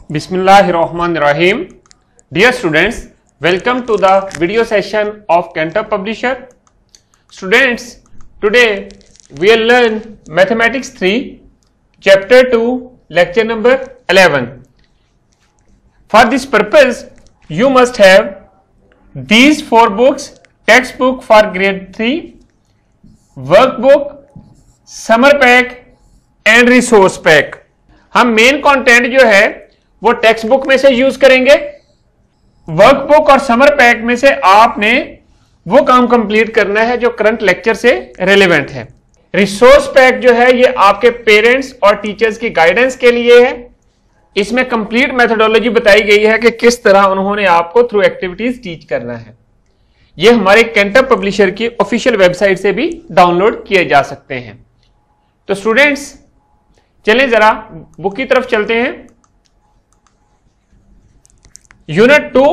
Bismillahirrahmanirrahim. Dear students, welcome to the video session of Cantor Publisher. Students, today we will learn Mathematics 3, Chapter 2, Lecture number 11. For this purpose, you must have these 4 books: textbook for grade 3, workbook, summer pack and resource pack. हम main content जो है वो text book में से use करेंगे। Workbook और summer pack में से आपने वो काम कंप्लीट करना है जो करंट लेक्चर से रेलेवेंट है। रिसोर्स पैक जो है ये आपके पेरेंट्स और टीचर्स की गाइडेंस के लिए है। इसमें कंप्लीट मेथोडोलॉजी बताई गई है कि किस तरह उन्होंने आपको थ्रू एक्टिविटीज टीच करना है। ये हमारे कैंटर पब्लिशर की ऑफिशियल वेबसाइट से भी डाउनलोड किए जा सकते हैं। तो स्टूडेंट्स, चलें जरा बुक की तरफ चलते हैं। यूनिट 2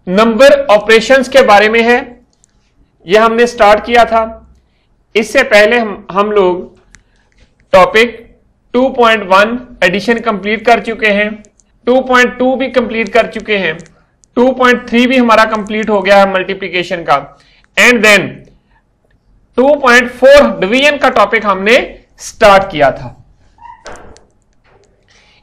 नंबर ऑपरेशंस के बारे में है। यह हमने स्टार्ट किया था। इससे पहले हम लोग टॉपिक 2.1 एडिशन कंप्लीट कर चुके हैं, 2.2 भी कंप्लीट कर चुके हैं, 2.3 भी हमारा कंप्लीट हो गया है मल्टीप्लिकेशन का, एंड देन 2.4 डिवीजन का टॉपिक हमने स्टार्ट किया था।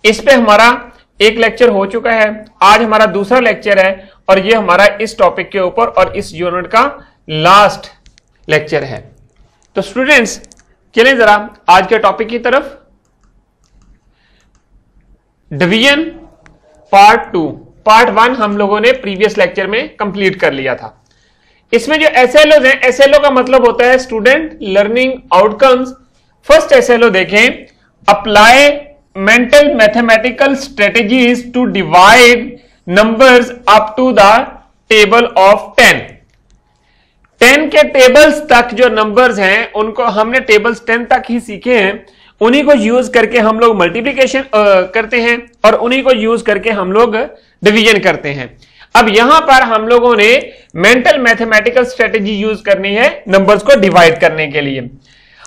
इस पे हमारा एक लेक्चर हो चुका है। आज हमारा दूसरा लेक्चर है और ये हमारा इस टॉपिक के ऊपर और इस यूनिट का लास्ट लेक्चर है। तो स्टूडेंट्स, चलें जरा आज के टॉपिक की तरफ। डिवीजन पार्ट 2, पार्ट 1 हम लोगों ने प्रीवियस लेक्चर में कंप्लीट कर लिया था। इसमें जो एसएलओ हैं, एसएलओ का मतलब होता है student learning outcomes. First SLO देखें, apply mental mathematical strategies to divide numbers up to the table of 10 के टेबल्स तक जो नंबर्स हैं उनको हमने टेबल्स 10 तक ही सीखे हैं। उन्हीं को यूज करके हम लोग मल्टीप्लिकेशन करते हैं और उन्हीं को यूज करके हम लोग डिवीजन करते हैं। अब यहां पर हम लोगों ने मेंटल मैथमेटिकल स्ट्रेटेजी यूज करनी है नंबर्स को डिवाइड करने के लिए।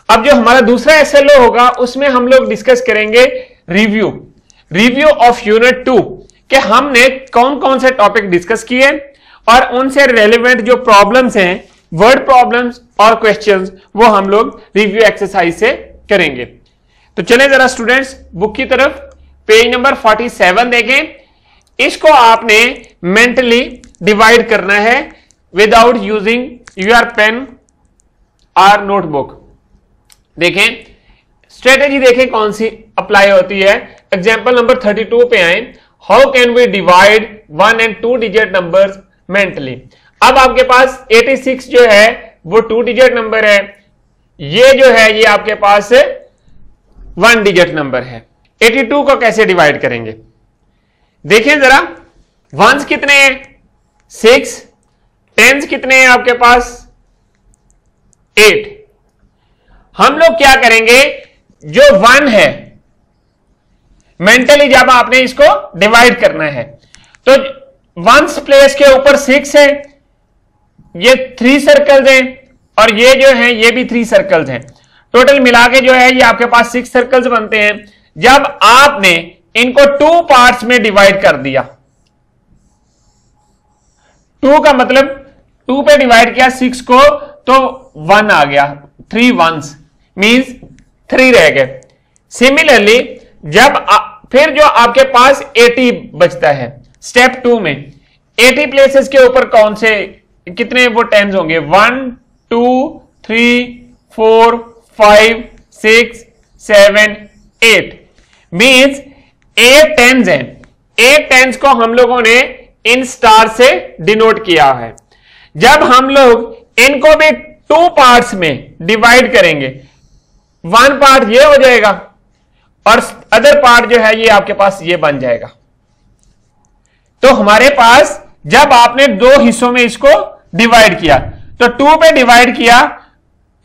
अब जो हमारा दूसरा एसएलओ होगा उसमें हम लोग डिस्कस करेंगे रिव्यू ऑफ यूनिट 2 कि हमने कौन कौन से टॉपिक डिस्कस किए और उनसे रेलेवेंट जो प्रॉब्लम्स हैं, वर्ड प्रॉब्लम्स और क्वेश्चंस, वो हम लोग रिव्यू एक्सरसाइज से करेंगे। तो चलें जरा स्टूडेंट्स बुक की तरफ, पेज नंबर 47 देखें। इसको आपने मेंटली डिवाइड करना है विदाउट यूजिंग योर पेन और नोटबुक। देखें स्ट्रेटेजी, देखें कौन सी अप्लाई होती है। एग्जाम्पल नंबर 32 पे आए। How can we divide 1 and 2 digit numbers mentally. अब आपके पास 86 जो है वो 2 डिजिट नंबर है, ये जो है ये आपके पास 1 डिजिट नंबर है। 82 को कैसे डिवाइड करेंगे देखें जरा। वंस कितने हैं? 6। टेंस कितने हैं आपके पास? 8। हम लोग क्या करेंगे, जो 1 है मेंटली जब आपने इसको डिवाइड करना है तो वंस प्लेस के ऊपर 6 है, ये 3 सर्कल्स हैं और ये जो है ये भी 3 सर्कल्स हैं। टोटल मिला के जो है ये आपके पास 6 सर्कल्स बनते हैं। जब आपने इनको 2 पार्ट्स में डिवाइड कर दिया, 2 का मतलब 2 पे डिवाइड किया 6 को तो 1 आ गया, 3 वंस मींस 3 रह गए। सिमिलरली जब फिर जो आपके पास 80 बचता है स्टेप 2 में, 80 प्लेसेस के ऊपर कौन से कितने वो टेंस होंगे? 1 2 3 4 5 6 7 8 मींस 8 टेंस हैं। 8 टेंस को हम लोगों ने इन स्टार से डिनोट किया है। जब हम लोग इनको भी 2 पार्ट्स में डिवाइड करेंगे, 1 पार्ट ये हो जाएगा और अदर पार्ट जो है ये आपके पास ये बन जाएगा। तो हमारे पास जब आपने 2 हिस्सों में इसको डिवाइड किया तो 2 पे डिवाइड किया,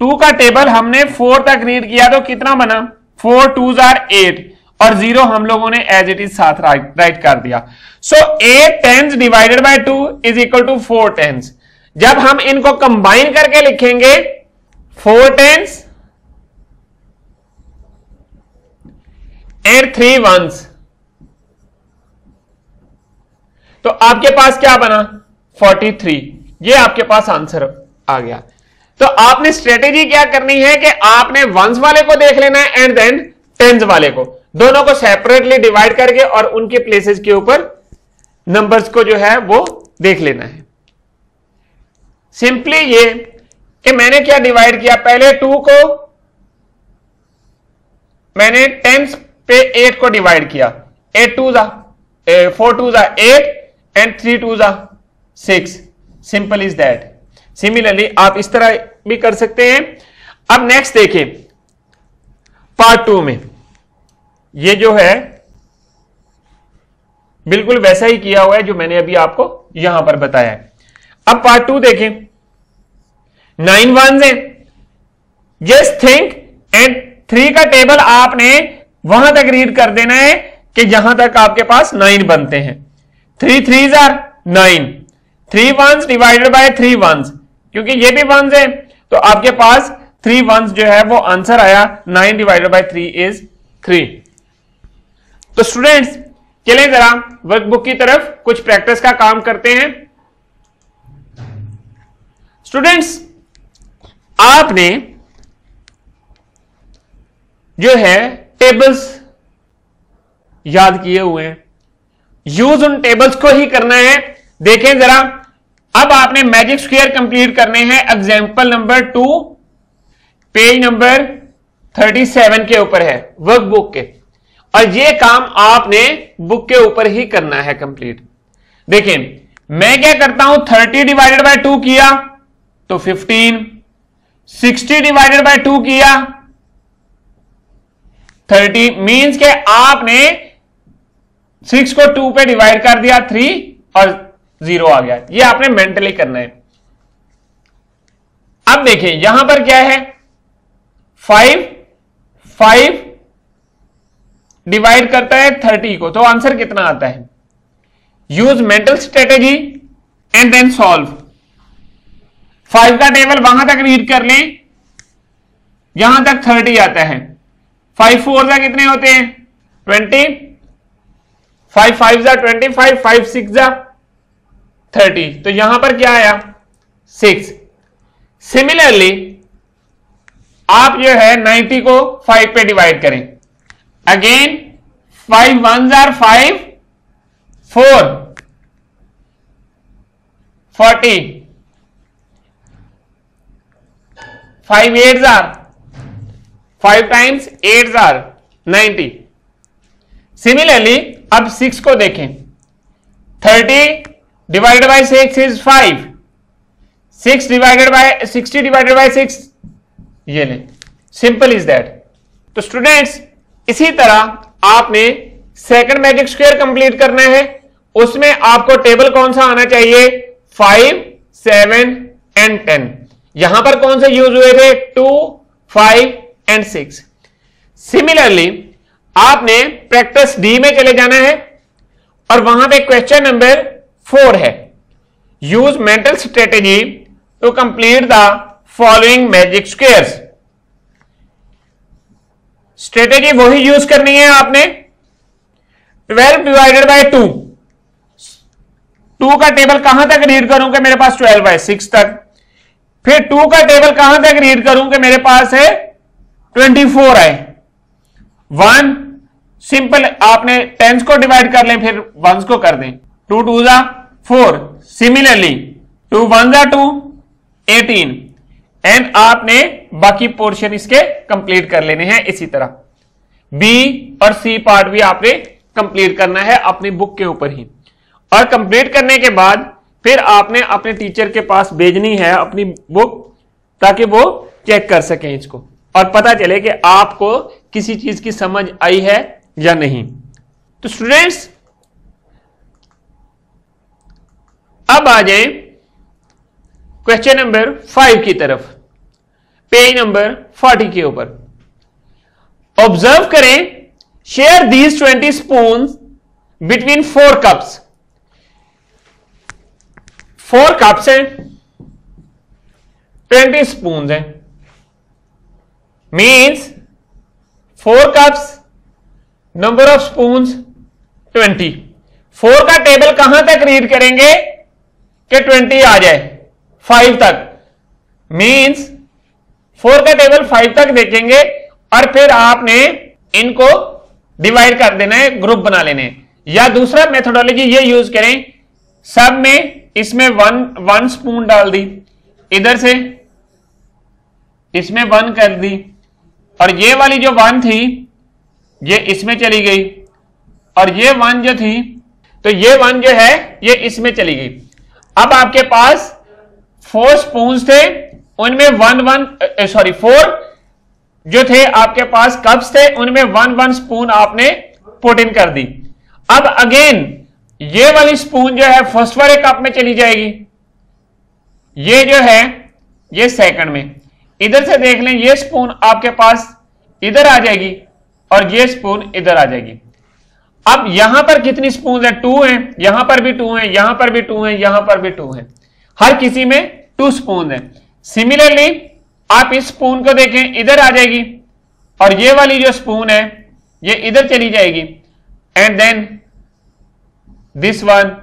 2 का टेबल हमने 4 तक रीड किया तो कितना बना? 4 2s are 8 और 0 हम लोगों ने एज इट इज साथ राइट कर दिया। So 8 tens divided by 2 is equal to 4 tens. जब हम इनको कंबाइन करके लिखेंगे 4 टेंस and 3 ones, तो आपके पास क्या बना 43, ये आपके पास आंसर आ गया। तो आपने स्ट्रेटेजी क्या करनी है कि आपने वंस वाले को देख लेना है एंड देन टेंस वाले को, दोनों को सेपरेटली डिवाइड करके और उनके प्लेसेस के ऊपर नंबर्स को जो है वो देख लेना है। सिंपली ये कि मैंने क्या डिवाइड किया, पहले 2 को मैंने टेंस पे 8 को डिवाइड किया, 4 2 जा 8 एंड 3 2 जा 6, सिंपल इज दैट। सिमिलरली आप इस तरह भी कर सकते हैं। अब नेक्स्ट देखिए पार्ट 2 में ये जो है बिल्कुल वैसा ही किया हुआ है जो मैंने अभी आपको यहां पर बताया है। अब पार्ट 2 देखें, 9 1s है, जस्ट थिंक एंड 3 का टेबल आपने वहां तक रीड कर देना है कि जहां तक आपके पास 9 बनते हैं। 3 3s are 9, 3 1s divided by 3 1s, क्योंकि ये भी 1s है तो आपके पास 3 1s जो है वो आंसर आया, 9 डिवाइडेड बाय 3 इज 3। तो स्टूडेंट्स चलें जरा वर्कबुक की तरफ कुछ प्रैक्टिस का काम करते हैं। स्टूडेंट्स आपने जो है टेबल्स याद किए हुए हैं, यूज उन टेबल्स को ही करना है। देखें जरा, अब आपने मैजिक स्क्वायर कंप्लीट करने हैं, एग्जाम्पल नंबर 2 पेज नंबर 37 के ऊपर है वर्कबुक के, और ये काम आपने बुक के ऊपर ही करना है कंप्लीट। देखें मैं क्या करता हूं, 30 डिवाइडेड बाय 2 किया तो 15, 60 डिवाइडेड बाय 2 किया 30, मींस के आपने 6 को 2 पे डिवाइड कर दिया 3 और 0 आ गया। ये आपने मेंटली करना है। अब देखें यहां पर क्या है, 5 डिवाइड करता है 30 को, तो आंसर कितना आता है। Use mental strategy and then solve. 5 का टेबल वहां तक रीड कर लें यहां तक 30 आता है। 5 4 जा कितने होते हैं 20, 5 5 जा 25, 5 6 जा 30, तो यहां पर क्या आया 6। सिमिलरली आप जो है 90 को 5 पे डिवाइड करें, again 5 1s are 5, 4 40, 5 8s are 5 times 8s are 90। Similarly अब 6 को देखें, 30 divided by 6 is 5, 60 divided by 6 ये ले, सिंपल इज दैट। तो स्टूडेंट्स इसी तरह आपने सेकंड मैजिक स्क्वायर कंप्लीट करना है, उसमें आपको टेबल कौन सा आना चाहिए 5 7 एंड 10। यहां पर कौन से यूज हुए थे 2 5 एंड 6। सिमिलरली आपने प्रैक्टिस डी में चले जाना है और वहां पे क्वेश्चन नंबर 4 है, use mental strategy to complete the following magic squares. Strategy वही यूज करनी है आपने। 12 डिवाइडेड बाय 2, 2 का टेबल कहां तक रीड करूं कि मेरे पास 12 है 6 तक, फिर 2 का टेबल कहां तक रीड करूं कि मेरे पास है 24 है 1। सिंपल आपने 10s को डिवाइड कर लें फिर 1s को कर दें, 2 2 जा 4, सिमिलरली 2 1 जा 2 18, एंड आपने बाकी पोर्शन इसके कंप्लीट कर लेने हैं। इसी तरह बी और सी पार्ट भी आपने कंप्लीट करना है अपनी बुक के ऊपर ही, और कंप्लीट करने के बाद फिर आपने अपने टीचर के पास भेजनी है अपनी बुक, ताकि वो चेक कर सकें इसको और पता चले कि आपको किसी चीज की समझ आई है या नहीं। तो स्टूडेंट्स अब आ जाएं क्वेश्चन नंबर 5 की तरफ, पेज नंबर 40 के ऊपर। ऑब्जर्व करें, share these 20 spoon between 4 cups. 4 cups हैं, 20 स्पून हैं, means 4 cups, number of spoons 20। 4 का टेबल कहां तक रीड करेंगे कि 20 आ जाए 5 तक, मींस 4 का टेबल 5 तक देखेंगे और फिर आपने इनको डिवाइड कर देना है, ग्रुप बना लेने। या दूसरा मेथोडोलॉजी ये यूज करें, सब में इसमें वन स्पून डाल दी, इधर से इसमें 1 कर दी, और ये वाली जो 1 थी ये इसमें चली गई, और ये 1 जो थी तो ये 1 जो है ये इसमें चली गई। अब आपके पास 4 स्पून थे, उनमें 4 जो थे आपके पास कप्स थे, उनमें 1 स्पून आपने पुट इन कर दी। अब अगेन ये वाली स्पून जो है फर्स्ट वाले कप में चली जाएगी, ये जो है ये सेकंड में। इधर से देख लें, ये स्पून आपके पास इधर आ जाएगी और ये स्पून इधर आ जाएगी। अब यहां पर कितनी स्पून है? 2 है, यहां पर भी 2 है, यहां पर भी 2 है, यहां पर भी 2 है, हर किसी में 2 स्पून है। सिमिलरली आप इस स्पून को देखें, इधर आ जाएगी और ये वाली जो स्पून है ये इधर चली जाएगी, एंड देन दिस वन।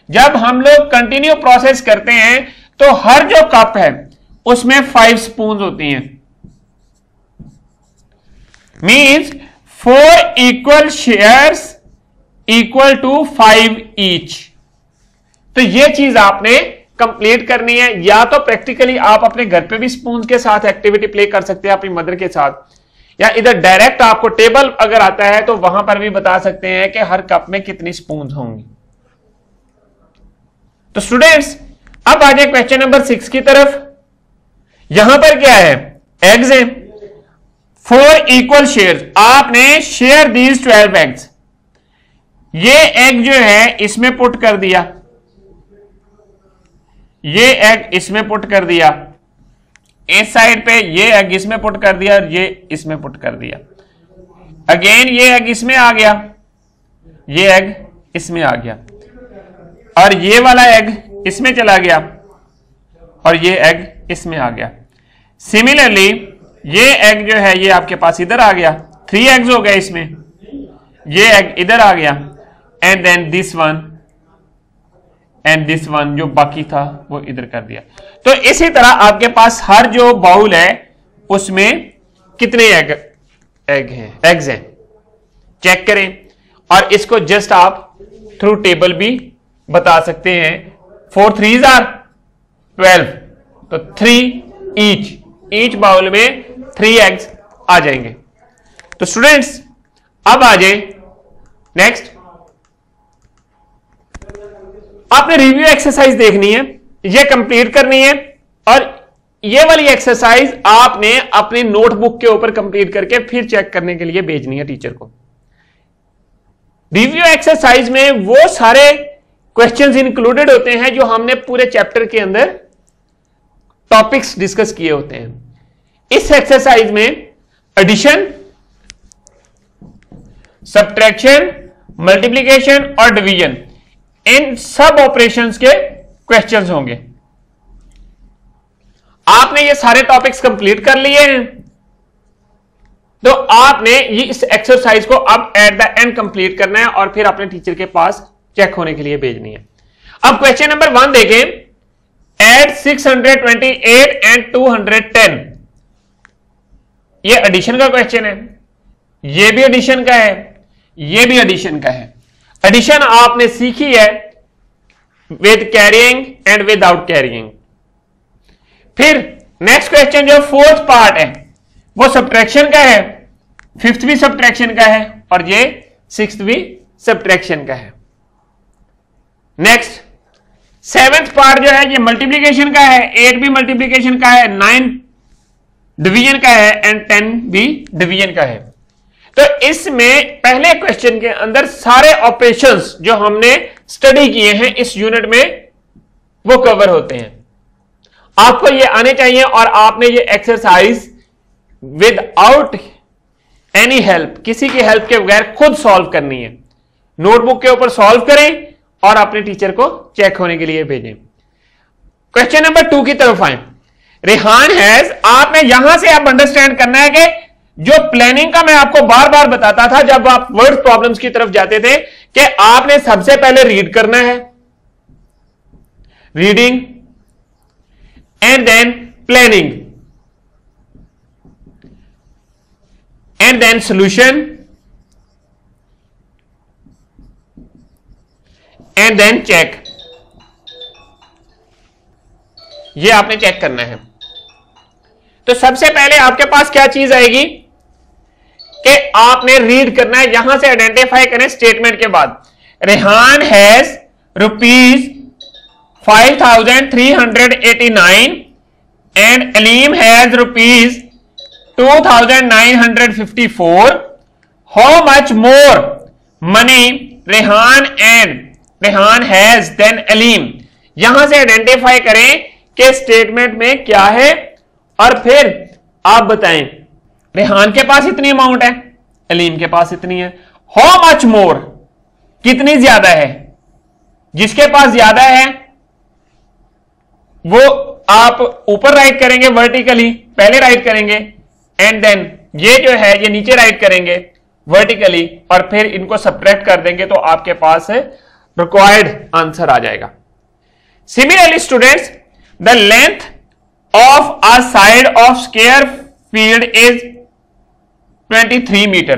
जब हम लोग कंटिन्यू प्रोसेस करते हैं तो हर जो कप है उसमें 5 स्पून होती हैं, means 4 equal shares equal to 5 each. तो ये चीज आपने कंप्लीट करनी है। या तो प्रैक्टिकली आप अपने घर पे भी स्पून के साथ एक्टिविटी प्ले कर सकते हैं अपनी मदर के साथ, या इधर डायरेक्ट आपको टेबल अगर आता है तो वहां पर भी बता सकते हैं कि हर कप में कितनी स्पून होंगी। तो स्टूडेंट्स अब आ जाए क्वेश्चन नंबर 6 की तरफ। यहां पर क्या है? एग्स हैं, 4 इक्वल शेयर्स। आपने शेयर दीज 12 एग्स, ये एग जो है इसमें पुट कर दिया, ये एग इसमें पुट कर दिया, इस साइड पे ये एग इसमें पुट कर दिया और ये इसमें पुट कर दिया। अगेन ये एग इसमें आ गया, ये एग इसमें आ गया, और ये वाला एग इसमें चला गया और ये एग इसमें आ गया। सिमिलरली ये एग जो है ये आपके पास इधर आ गया, 3 एग्स हो गए इसमें, ये एग इधर आ गया, and then this one and this one जो बाकी था वो इधर कर दिया। तो इसी तरह आपके पास हर जो बाउल है उसमें कितने एग्स हैं चेक करें, और इसको जस्ट आप थ्रू टेबल भी बता सकते हैं। 4 3s आर 12, तो 3 ईच बाउल में 3 एग्स आ जाएंगे। तो स्टूडेंट्स अब आ जाए नेक्स्ट, आपने रिव्यू एक्सरसाइज देखनी है, ये कंप्लीट करनी है, और ये वाली एक्सरसाइज आपने अपनी नोटबुक के ऊपर कंप्लीट करके फिर चेक करने के लिए भेजनी है टीचर को। रिव्यू एक्सरसाइज में वो सारे क्वेश्चंस इंक्लूडेड होते हैं जो हमने पूरे चैप्टर के अंदर टॉपिक्स डिस्कस किए होते हैं। इस एक्सरसाइज में एडिशन, सब्ट्रैक्शन, मल्टीप्लिकेशन और डिवीजन, इन सब ऑपरेशंस के क्वेश्चंस होंगे। आपने ये सारे टॉपिक्स कंप्लीट कर लिए हैं, तो आपने ये इस एक्सरसाइज को अब एट द एंड कंप्लीट करना है और फिर अपने टीचर के पास चेक होने के लिए भेजनी है। अब क्वेश्चन नंबर 1 देखें, एड 628 एंड 210। ये एडिशन का क्वेश्चन है, ये भी एडिशन का है, ये भी एडिशन का है। एडिशन आपने सीखी है with carrying and without carrying. फिर नेक्स्ट क्वेश्चन जो 4th पार्ट है वो सब्ट्रैक्शन का है, 5th भी सब्ट्रैक्शन का है और ये 6th भी सब्ट्रैक्शन का है। नेक्स्ट 7th पार्ट जो है ये मल्टीप्लिकेशन का है, 8 भी मल्टीप्लिकेशन का है, 9 डिवीजन का है एंड 10 भी डिवीजन का है। तो इसमें पहले क्वेश्चन के अंदर सारे ऑपरेशंस जो हमने स्टडी किए हैं इस यूनिट में वो कवर होते हैं। आपको ये आने चाहिए और आपने ये एक्सरसाइज विदाउट एनी हेल्प, किसी की हेल्प के बगैर खुद सॉल्व करनी है। नोटबुक के ऊपर सॉल्व करें और अपने टीचर को चेक होने के लिए भेजें। क्वेश्चन नंबर 2 की तरफ आए। रेहान हैज, आपने यहां से आप अंडरस्टैंड करना है कि जो प्लानिंग का मैं आपको बार बार बताता था जब आप वर्ड प्रॉब्लम्स की तरफ जाते थे कि आपने सबसे पहले रीड करना है, reading and then planning and then solution and then check. ये आपने चेक करना है। तो सबसे पहले आपके पास क्या चीज आएगी कि आपने रीड करना है। यहां से आइडेंटिफाई करें स्टेटमेंट के बाद, Rehan has ₹5,389 and Aleem has ₹2,954। How much more money Rehan has than Aleem. यहां से आइडेंटिफाई करें कि स्टेटमेंट में क्या है और फिर आप बताएं रेहान के पास इतनी अमाउंट है, अलीम के पास इतनी है। हाउ मच मोर, कितनी ज्यादा है। जिसके पास ज्यादा है वो आप ऊपर राइट करेंगे, वर्टिकली पहले राइट करेंगे एंड देन ये जो है ये नीचे राइट करेंगे वर्टिकली और फिर इनको सब्ट्रैक्ट कर देंगे तो आपके पास रिक्वायर्ड आंसर आ जाएगा। Similarly students, the length of a side of square field is 23 meter.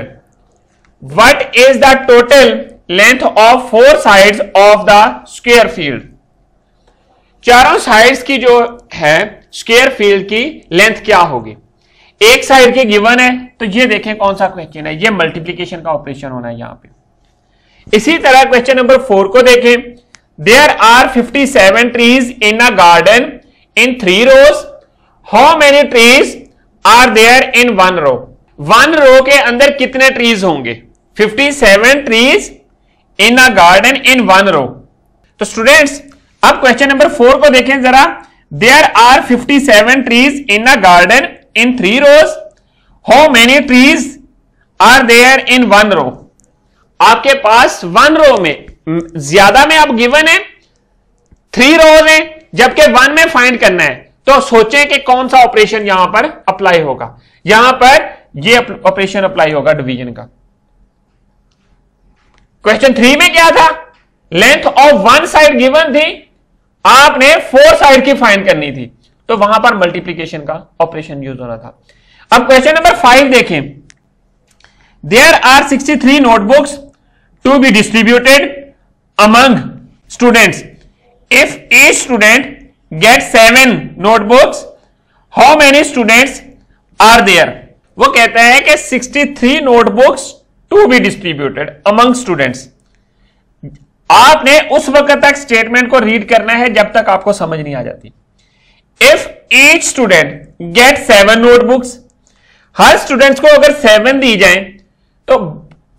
What is the total length of four sides of the square field? चारों साइड्स की जो है स्क्वायर फील्ड की लेंथ क्या होगी। एक साइड की गिवन है तो ये देखें कौन सा क्वेश्चन है, ये मल्टीप्लीकेशन का ऑपरेशन होना है यहां पे। इसी तरह क्वेश्चन नंबर 4 को देखें, there are 57 trees in a garden in 3 rows. How many trees are there in 1 row? 1 row के अंदर कितने ट्रीज होंगे? 57 trees in a garden in 1 row. तो स्टूडेंट्स अब क्वेश्चन नंबर 4 को देखें जरा। There are 57 trees in a garden in 3 rows. How many trees are there in 1 row? आपके पास 1 row में ज्यादा में आप गिवन है 3 rows है, जबकि 1 में फाइंड करना है। तो सोचें कि कौन सा ऑपरेशन यहां पर अप्लाई होगा। यहां पर ये ऑपरेशन अप्लाई होगा डिवीजन का। क्वेश्चन 3 में क्या था, लेंथ ऑफ 1 साइड गिवन थी, आपने 4 साइड की फाइंड करनी थी, तो वहां पर मल्टीप्लीकेशन का ऑपरेशन यूज होना था। अब क्वेश्चन नंबर 5 देखें, there are 63 notebooks to be distributed among students. If each student gets 7 notebooks, how many students are there? वो कहता है कि 63 notebooks to be distributed among students. आपने उस वक्त तक स्टेटमेंट को रीड करना है जब तक आपको समझ नहीं आ जाती। If each student gets 7 notebooks, her students को अगर 7 दी जाए तो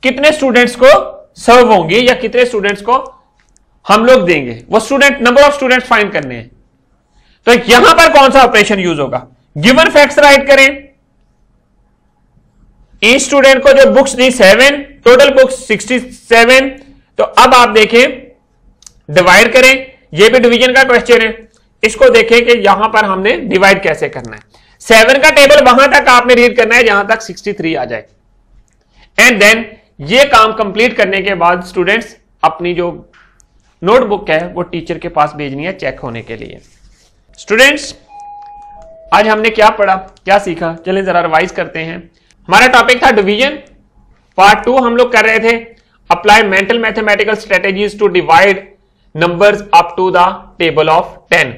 कितने स्टूडेंट्स को सर्व होंगे या कितने स्टूडेंट्स को हम लोग देंगे, वो student number of students find करने हैं। तो यहां पर कौन सा ऑपरेशन यूज होगा, गिवन फैक्ट्स राइट करें। ईच स्टूडेंट को जो बुक्स दी 7, टोटल बुक्स 67। तो अब आप देखें डिवाइड करें, ये भी डिवीजन का क्वेश्चन है। इसको देखें कि यहां पर हमने डिवाइड कैसे करना है। 7 का टेबल वहां तक आपने रीड करना है जहां तक 63 आ जाए एंड देन ये काम कंप्लीट करने के बाद स्टूडेंट्स अपनी जो नोटबुक है वो टीचर के पास भेजनी है चेक होने के लिए। स्टूडेंट्स आज हमने क्या पढ़ा, क्या सीखा, चलिए जरा रिवाइज करते हैं। हमारा टॉपिक था डिवीजन। पार्ट 2 हम लोग कर रहे थे apply mental mathematical strategies to divide numbers up to the table of 10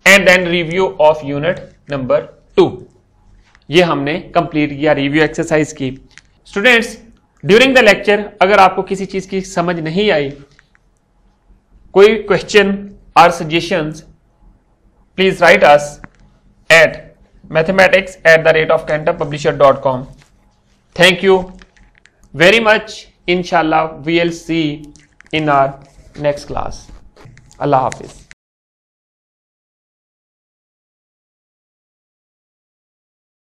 and then review of unit number 2। ये हमने कंप्लीट किया, रिव्यू एक्सरसाइज की। स्टूडेंट्स ड्यूरिंग द लेक्चर अगर आपको किसी चीज की समझ नहीं आई, कोई क्वेश्चन और suggestions, please right us at mathematics@cantorpublisher.com. Thank you very much. Inshallah, we'll see in our next class. Allah Hafiz.